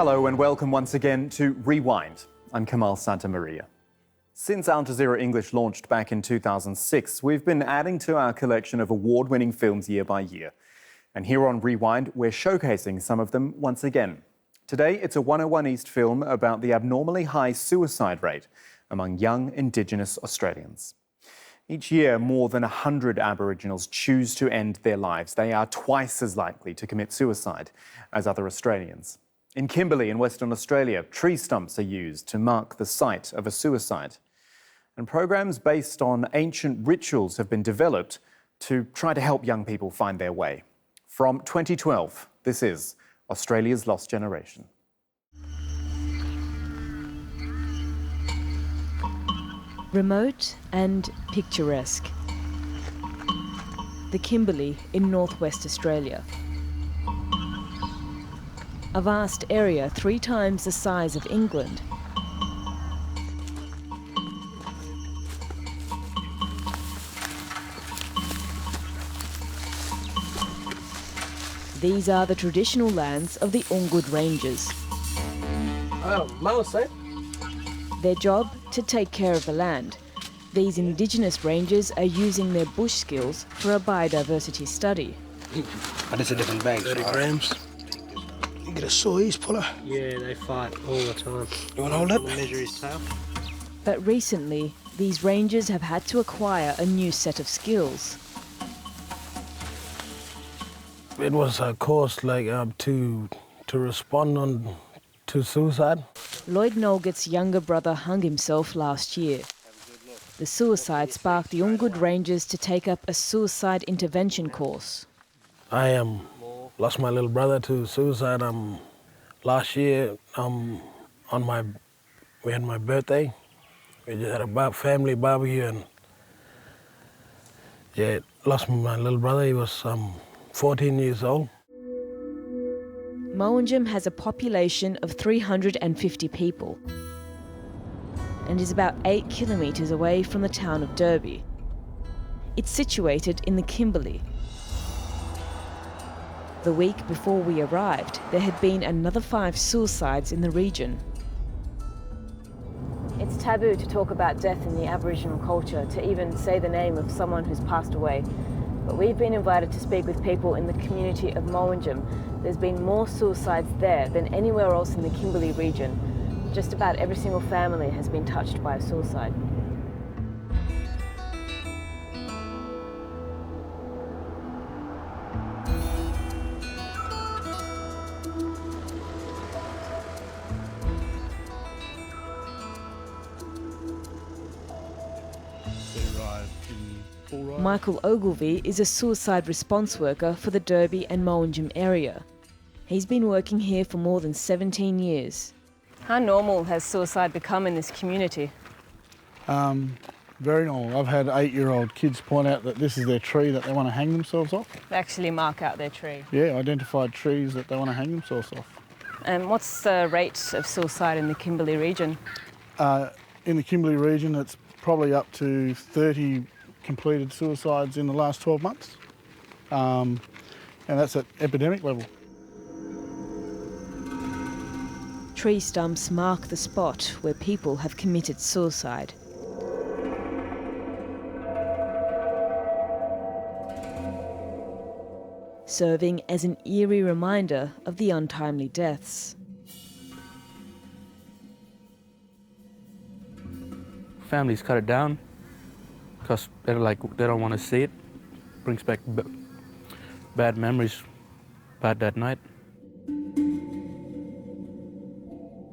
Hello and welcome once again to Rewind. I'm Kamal Santamaria. Since Al Jazeera English launched back in 2006, we've been adding to our collection of award-winning films year by year. And here on Rewind, we're showcasing some of them once again. Today, it's a 101 East film about the abnormally high suicide rate among young Indigenous Australians. Each year, more than 100 Aboriginals choose to end their lives. They are twice as likely to commit suicide as other Australians. In Kimberley in Western Australia, tree stumps are used to mark the site of a suicide. And programs based on ancient rituals have been developed to try to help young people find their way. From 2012, this is Australia's Lost Generation. Remote and picturesque. The Kimberley in northwest Australia. A vast area 3 times the size of England. These are the traditional lands of the UNGURR Rangers. Their job, to take care of the land. These Indigenous Rangers are using their bush skills for a biodiversity study. But it's a different bag. 30 grams. You get a sore ease puller. Yeah, they fight all the time. You want to hold it? Measure his tail. But recently, these rangers have had to acquire a new set of skills. It was a course like to respond to suicide. Lloyd Nolgit's younger brother hung himself last year. The suicide sparked the UNGURR Rangers to take up a suicide intervention course. I lost my little brother to suicide last year. We had my birthday. We just had a family barbecue and lost my little brother. He was 14 years old. MOWANJUM has a population of 350 people and is about 8 kilometres away from the town of Derby. It's situated in the Kimberley. The week before we arrived, there had been another 5 suicides in the region. It's taboo to talk about death in the Aboriginal culture, to even say the name of someone who's passed away. But we've been invited to speak with people in the community of MOWANJUM. There's been more suicides there than anywhere else in the Kimberley region. Just about every single family has been touched by a suicide. Michael OGILVIE is a suicide response worker for the Derby and MOWANJUM area. He's been working here for more than 17 years. How normal has suicide become in this community? Very normal. I've had 8-year-old kids point out that this is their tree that they want to hang themselves off. They actually mark out their tree? Yeah, identified trees that they want to hang themselves off. And what's the rate of suicide in the Kimberley region? In the Kimberley region, it's probably up to 30 completed suicides in the last 12 months. And that's at epidemic level. Tree stumps mark the spot where people have committed suicide. Serving as an eerie reminder of the untimely deaths. Families cut it down because they don't want to see it. Brings back bad memories about that night.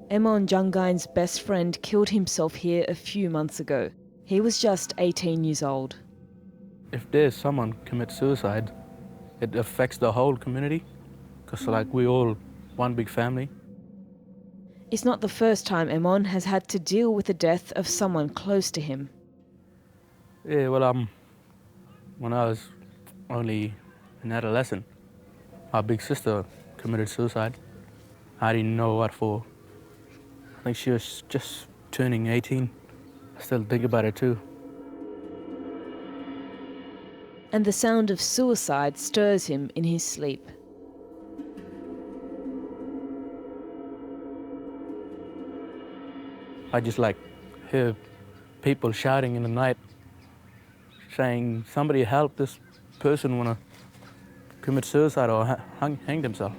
EDMUND JUNGINE's best friend killed himself here a few months ago. He was just 18 years old. If there's someone commits suicide, it affects the whole community because we all one big family. It's not the first time EDMUND has had to deal with the death of someone close to him. Yeah, well, when I was only an adolescent, my big sister committed suicide. I didn't know what for. I think she was just turning 18. I still think about it too. And the sound of suicide stirs him in his sleep. I just like hear people shouting in the night, saying, somebody help, this person wanna commit suicide or hang themselves.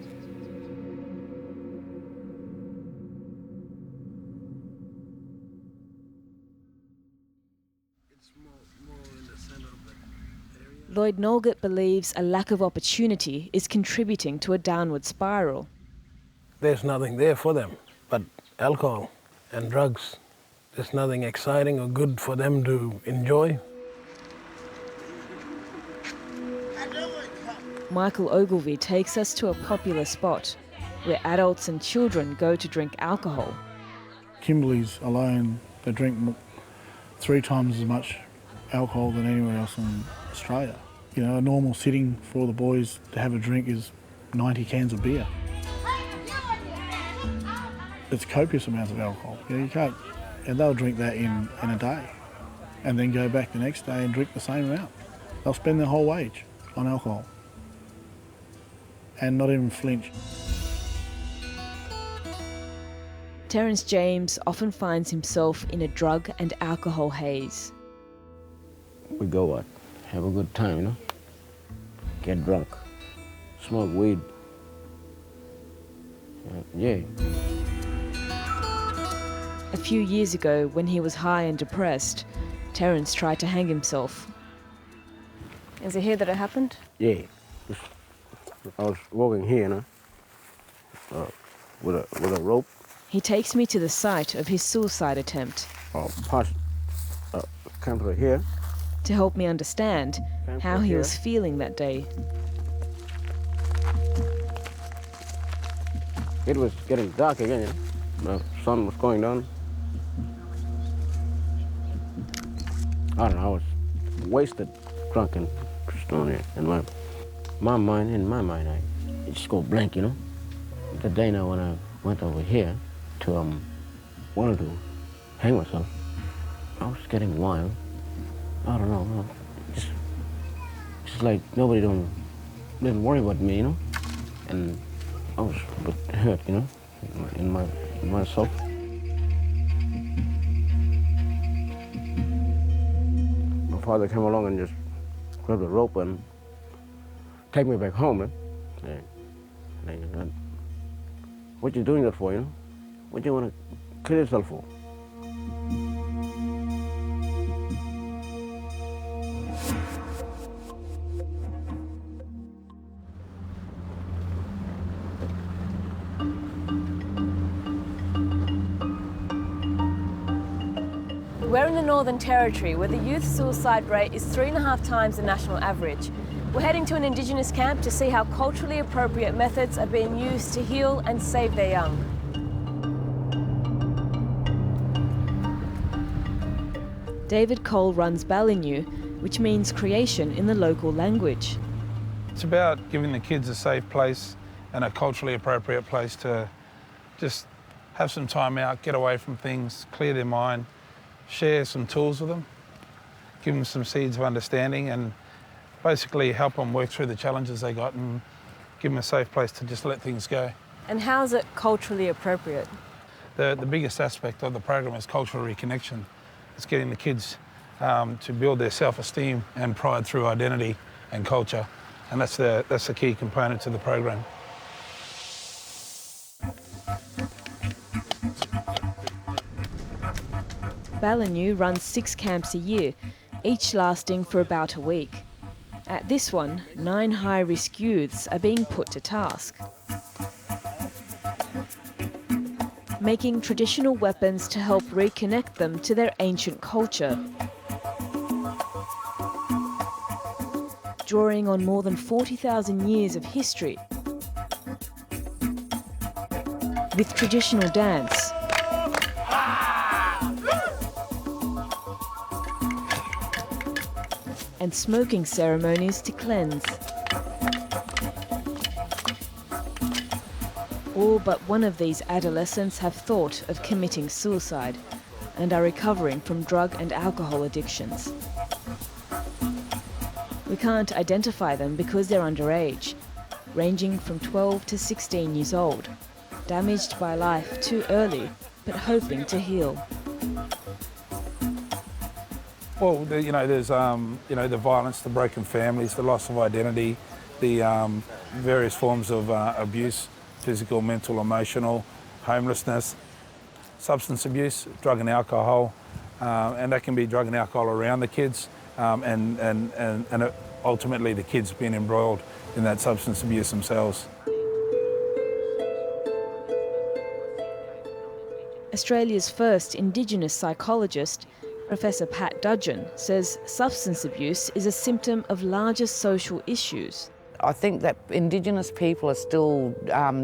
Lloyd NULGIT believes a lack of opportunity is contributing to a downward spiral. There's nothing there for them but alcohol and drugs. There's nothing exciting or good for them to enjoy. Michael OGILVIE takes us to a popular spot where adults and children go to drink alcohol. Kimberley's alone, they drink 3 times as much alcohol than anywhere else in Australia. You know, a normal sitting for the boys to have a drink is 90 cans of beer. It's copious amounts of alcohol. You know, you can't, and they'll drink that in a day and then go back the next day and drink the same amount. They'll spend their whole wage on alcohol and not even flinch. Terrence James often finds himself in a drug and alcohol haze. We go out, have a good time, you know, get drunk, smoke weed, yeah. A few years ago, when he was high and depressed, Terrence tried to hang himself. Is it here that it happened? Yeah, I was walking here, you know, with a rope. He takes me to the site of his suicide attempt. Came through here. To help me understand how he was feeling that day. It was getting dark again, you know? The sun was going down. I don't know, I was wasted, drunk and just on it. And my mind, I just go blank, you know? The day now when I went over here to, wanted to hang myself, I was getting wild. I don't know, just like nobody didn't worry about me, you know? And I was a bit hurt, you know, in myself. My father came along and just grabbed the rope and take me back home, man. And what you doing that for, you know? What you want to kill yourself for? We're in the Northern Territory, where the youth suicide rate is 3.5 times the national average. We're heading to an Indigenous camp to see how culturally appropriate methods are being used to heal and save their young. David Cole runs BALUNU, which means creation in the local language. It's about giving the kids a safe place and a culturally appropriate place to just have some time out, get away from things, clear their mind, share some tools with them, give them some seeds of understanding and basically help them work through the challenges they got and give them a safe place to just let things go. And how is it culturally appropriate? The biggest aspect of the program is cultural reconnection. It's getting the kids to build their self-esteem and pride through identity and culture, and that's the key component to the program. BALUNU runs 6 camps a year, each lasting for about a week. At this one, 9 high-risk youths are being put to task. Making traditional weapons to help reconnect them to their ancient culture. Drawing on more than 40,000 years of history. With traditional dance. And smoking ceremonies to cleanse. All but one of these adolescents have thought of committing suicide and are recovering from drug and alcohol addictions. We can't identify them because they're underage, ranging from 12 to 16 years old, damaged by life too early, but hoping to heal. Well, there's the violence, the broken families, the loss of identity, the various forms of abuse, physical, mental, emotional, homelessness, substance abuse, drug and alcohol, and that can be drug and alcohol around the kids, and ultimately the kids being embroiled in that substance abuse themselves. Australia's first Indigenous psychologist, Professor Pat Dudgeon, says substance abuse is a symptom of larger social issues. I think that Indigenous people are still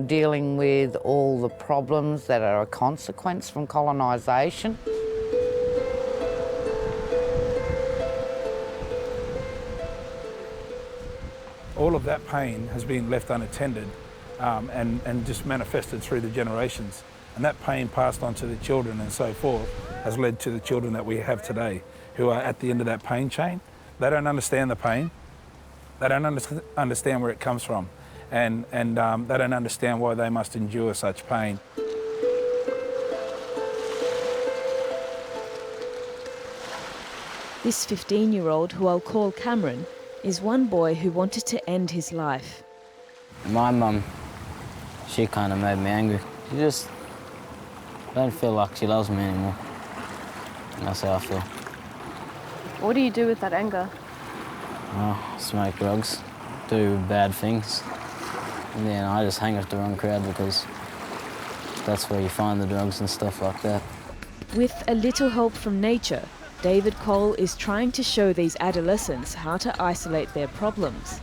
dealing with all the problems that are a consequence from colonisation. All of that pain has been left unattended and just manifested through the generations. And that pain passed on to the children and so forth has led to the children that we have today who are at the end of that pain chain. They don't understand the pain. They don't understand where it comes from. And they don't understand why they must endure such pain. This 15-year-old, who I'll call Cameron, is one boy who wanted to end his life. My mum, she kind of made me angry. She just don't feel like she loves me anymore. And that's how I feel. What do you do with that anger? Smoke drugs, do bad things. And then I just hang with the wrong crowd because that's where you find the drugs and stuff like that. With a little help from nature, David Cole is trying to show these adolescents how to isolate their problems.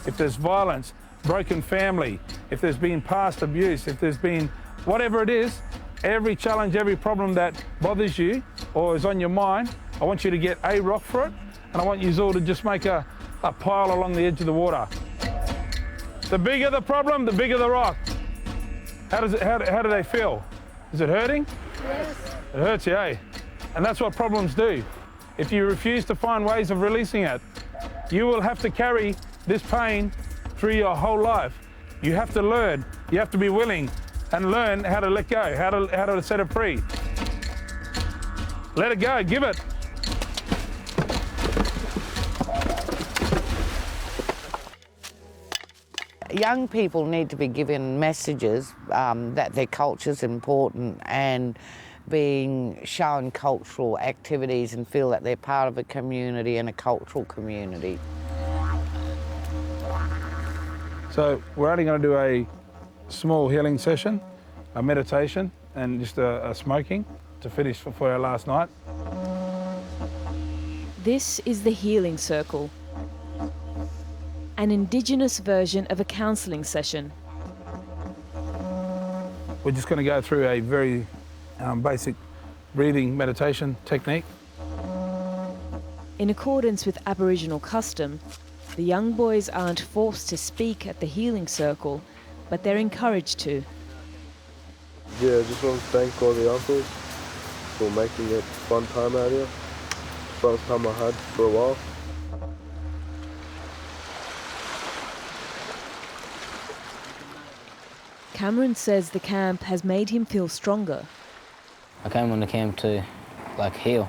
If there's violence, broken family, if there's been past abuse, if there's been whatever it is, every challenge, every problem that bothers you or is on your mind, I want you to get a rock for it, and I want you all to just make a pile along the edge of the water. The bigger the problem, the bigger the rock. How do they feel? Is it hurting? Yes. It hurts you, eh? And that's what problems do. If you refuse to find ways of releasing it, you will have to carry this pain through your whole life. You have to learn, you have to be willing and learn how to let go, how to set it free. Let it go, give it. Young people need to be given messages that their culture's important and being shown cultural activities and feel that they're part of a community and a cultural community. So we're only going to do a small healing session, a meditation and just a smoking to finish for our last night. This is the Healing Circle, an Indigenous version of a counselling session. We're just going to go through a very basic breathing meditation technique. In accordance with Aboriginal custom, the young boys aren't forced to speak at the Healing Circle, but they're encouraged to. Yeah, I just want to thank all the uncles for making it a fun time out here. First time I had for a while. Cameron says the camp has made him feel stronger. I came on the camp to heal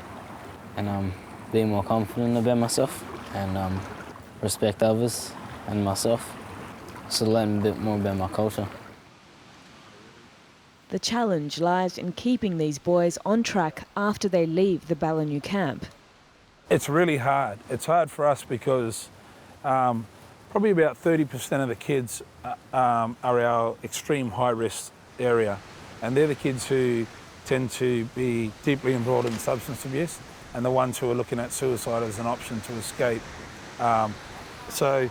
and be more confident about myself and respect others and myself. So learn a bit more about my culture. The challenge lies in keeping these boys on track after they leave the BALUNU camp. It's really hard. It's hard for us because probably about 30% of the kids are our extreme high-risk area, and they're the kids who tend to be deeply embroiled in substance abuse and the ones who are looking at suicide as an option to escape. So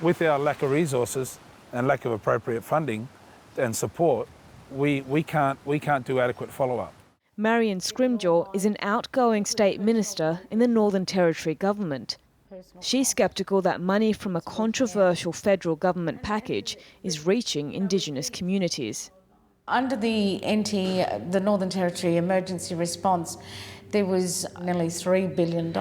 with our lack of resources and lack of appropriate funding and support, we can't do adequate follow-up. MARION SCRYMGOUR is an outgoing state minister in the Northern Territory government. She's sceptical that money from a controversial federal government package is reaching Indigenous communities. Under the NT, the Northern Territory Emergency Response, there was nearly $3 billion.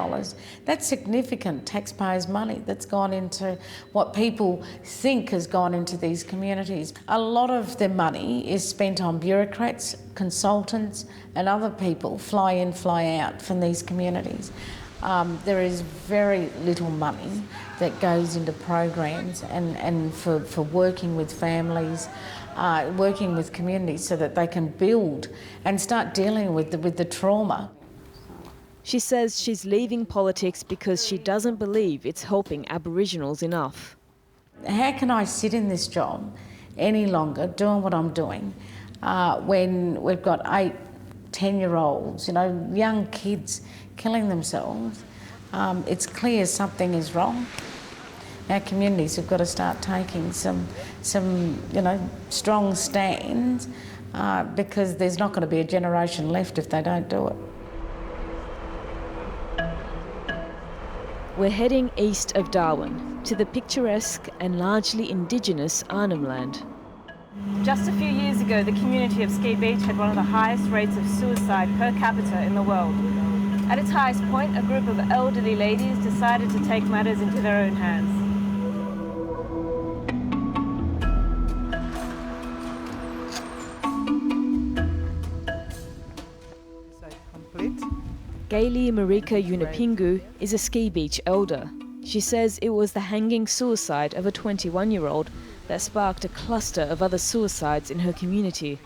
That's significant taxpayers' money that's gone into what people think has gone into these communities. A lot of the money is spent on bureaucrats, consultants and other people fly in, fly out from these communities. There is very little money that goes into programs and for working with families, working with communities so that they can build and start dealing with the trauma. She says she's leaving politics because she doesn't believe it's helping Aboriginals enough. How can I sit in this job any longer doing what I'm doing when we've got 8, 10-year-olds, young kids killing themselves? It's clear something is wrong. Our communities have got to start taking some strong stands because there's not going to be a generation left if they don't do it. We're heading east of Darwin to the picturesque and largely Indigenous Arnhem Land. Just a few years ago, the community of Ski Beach had one of the highest rates of suicide per capita in the world. At its highest point, a group of elderly ladies decided to take matters into their own hands. GAYLI MARIKA YUNUPINGU is a Ski Beach elder. She says it was the hanging suicide of a 21-year-old that sparked a cluster of other suicides in her community.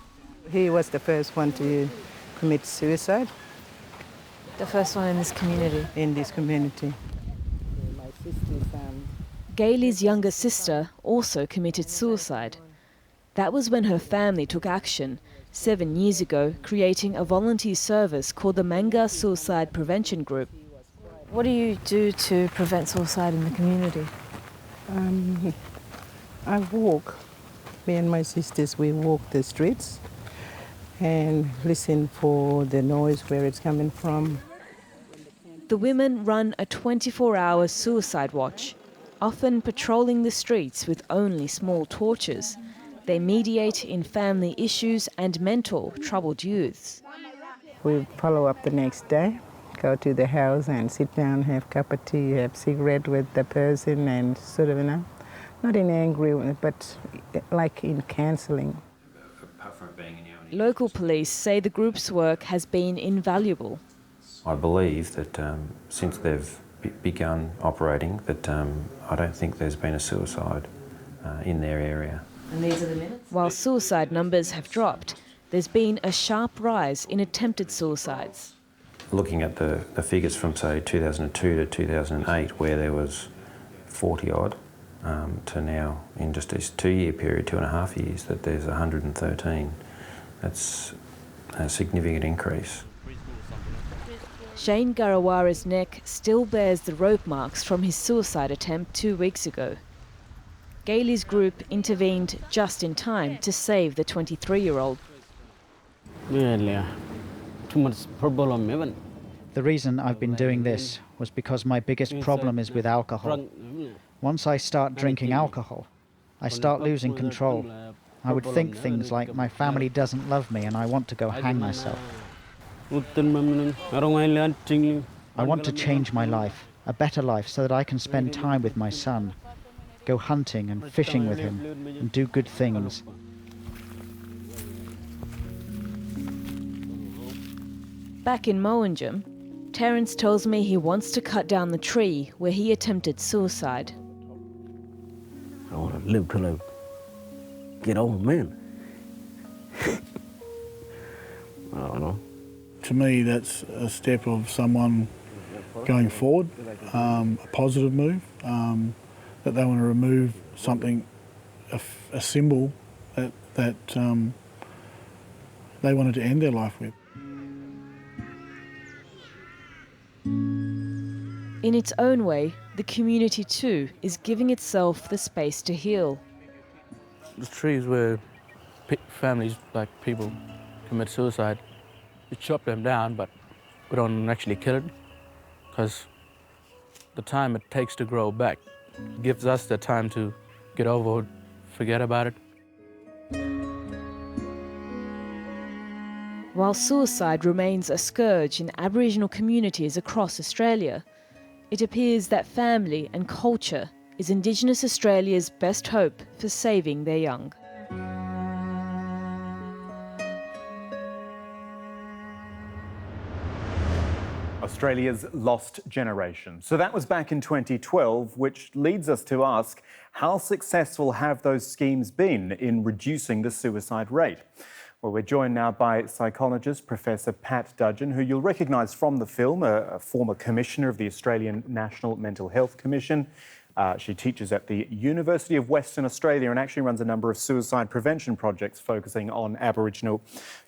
He was the first one to commit suicide. The first one in this community? In this community. GAYLI's younger sister also committed suicide. That was when her family took action 7 years ago, creating a volunteer service called the Manga Suicide Prevention Group. What do you do to prevent suicide in the community? I walk. Me and my sisters, we walk the streets and listen for the noise, where it's coming from. The women run a 24-hour suicide watch, often patrolling the streets with only small torches. They mediate in family issues and mentor troubled youths. We follow up the next day, go to the house and sit down, have a cup of tea, have a cigarette with the person and sort of, not in angry, but like in counselling. Local police say the group's work has been invaluable. I believe that since they've begun operating, that I don't think there's been a suicide in their area. And these are the minutes? While suicide numbers have dropped, there's been a sharp rise in attempted suicides. Looking at the figures from, say, 2002 to 2008, where there was 40-odd, to now, in just this 2-year period, 2.5 years, that there's 113. That's a significant increase. Shane Garawara's neck still bears the rope marks from his suicide attempt 2 weeks ago. GAYLI's group intervened just in time to save the 23-year-old. The reason I've been doing this was because my biggest problem is with alcohol. Once I start drinking alcohol, I start losing control. I would think things like, my family doesn't love me and I want to go hang myself. I want to change my life, a better life, so that I can spend time with my son, go hunting and fishing with him, and do good things. Back in MOWANJUM, Terrance tells me he wants to cut down the tree where he attempted suicide. I want to live till I get old, man. I don't know. To me, that's a step of someone going forward, a positive move, that they want to remove something, a symbol that they wanted to end their life with. In its own way, the community too is giving itself the space to heal. The trees where families, like people, commit suicide, we chop them down, but we don't actually kill it, because the time it takes to grow back gives us the time to get over it, forget about it. While suicide remains a scourge in Aboriginal communities across Australia, it appears that family and culture is Indigenous Australia's best hope for saving their young. Australia's lost generation. So that was back in 2012, which leads us to ask, how successful have those schemes been in reducing the suicide rate? Well, we're joined now by psychologist Professor Pat Dudgeon, who you'll recognise from the film, a former commissioner of the Australian National Mental Health Commission. She teaches at the University of Western Australia and actually runs a number of suicide prevention projects focusing on Aboriginal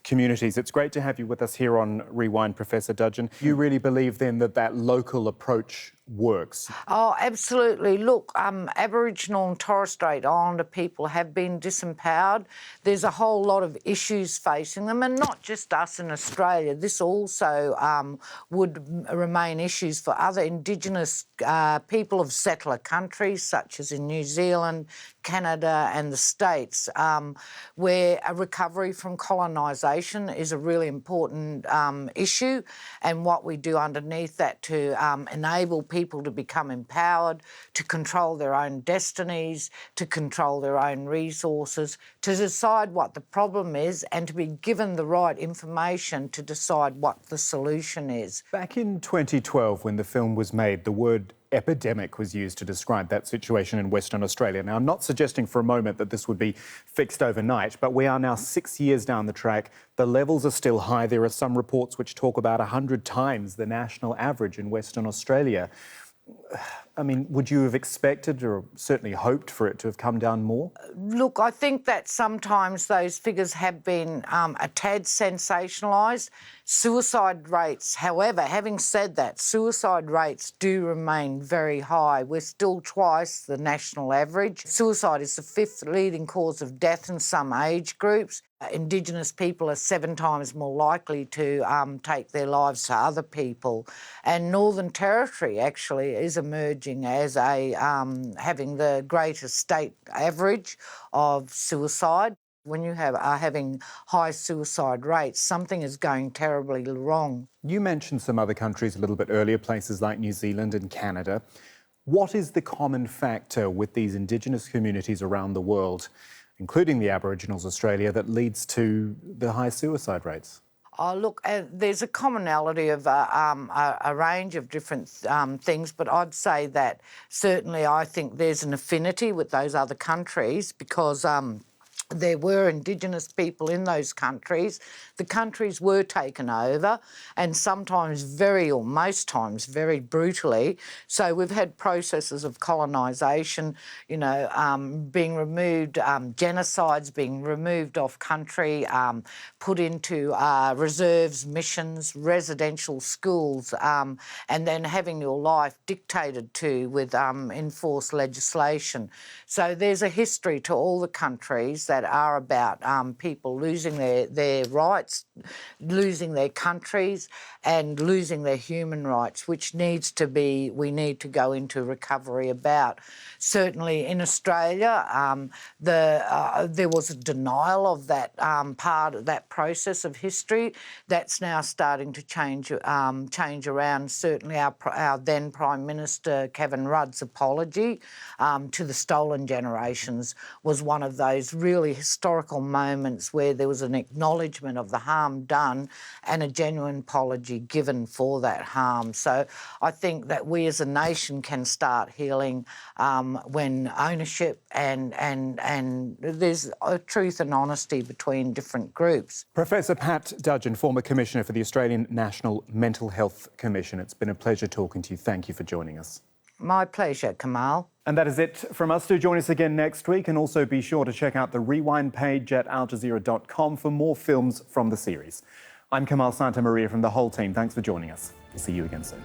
communities. It's great to have you with us here on Rewind, Professor Dudgeon. You really believe then that that local approach works? Oh, absolutely. Look, Aboriginal and Torres Strait Islander people have been disempowered. There's a whole lot of issues facing them, and not just us in Australia. This also would remain issues for other Indigenous people of settler countries, such as in New Zealand, Canada and the States, where a recovery from colonisation is a really important issue, and what we do underneath that to enable people to become empowered, to control their own destinies, to control their own resources, to decide what the problem is and to be given the right information to decide what the solution is. Back in 2012, when the film was made, the word epidemic was used to describe that situation in Western Australia. Now, I'm not suggesting for a moment that this would be fixed overnight, but we are now 6 years down the track. The levels are still high. There are some reports which talk about 100 times the national average in Western Australia. I mean, would you have expected or certainly hoped for it to have come down more? Look, I think that sometimes those figures have been a tad sensationalised. Suicide rates, however, having said that, suicide rates do remain very high. We're still twice the national average. Suicide is the 5th leading cause of death in some age groups. Indigenous people are 7 times more likely to take their lives to other people. And Northern Territory actually is emerging as having the greatest state average of suicide. When you are having high suicide rates, something is going terribly wrong. You mentioned some other countries a little bit earlier, places like New Zealand and Canada. What is the common factor with these Indigenous communities around the world, including the Aboriginals Australia, that leads to the high suicide rates? Oh, look, there's a commonality of a range of different things, but I'd say that certainly I think there's an affinity with those other countries because there were Indigenous people in those countries. The countries were taken over and sometimes or most times very brutally. So we've had processes of colonisation, you know, being removed, genocides being removed off country, put into reserves, missions, residential schools, and then having your life dictated to with enforced legislation. So there's a history to all the countries that are about people losing their rights, losing their countries and losing their human rights, which we need to go into recovery about. Certainly in Australia, there was a denial of that part of that process of history. That's now starting to change around. Certainly our then Prime Minister, Kevin Rudd's apology to the stolen generations was one of those really historical moments where there was an acknowledgement of the harm done and a genuine apology given for that harm. So I think that we as a nation can start healing when ownership and there's a truth and honesty between different groups. Professor Pat Dudgeon, former Commissioner for the Australian National Mental Health Commission. It's been a pleasure talking to you. Thank you for joining us. My pleasure, Kamal. And that is it from us. Do join us again next week, and also be sure to check out the Rewind page at aljazeera.com for more films from the series. I'm Kamal Santamaria from the whole team. Thanks for joining us. We'll see you again soon.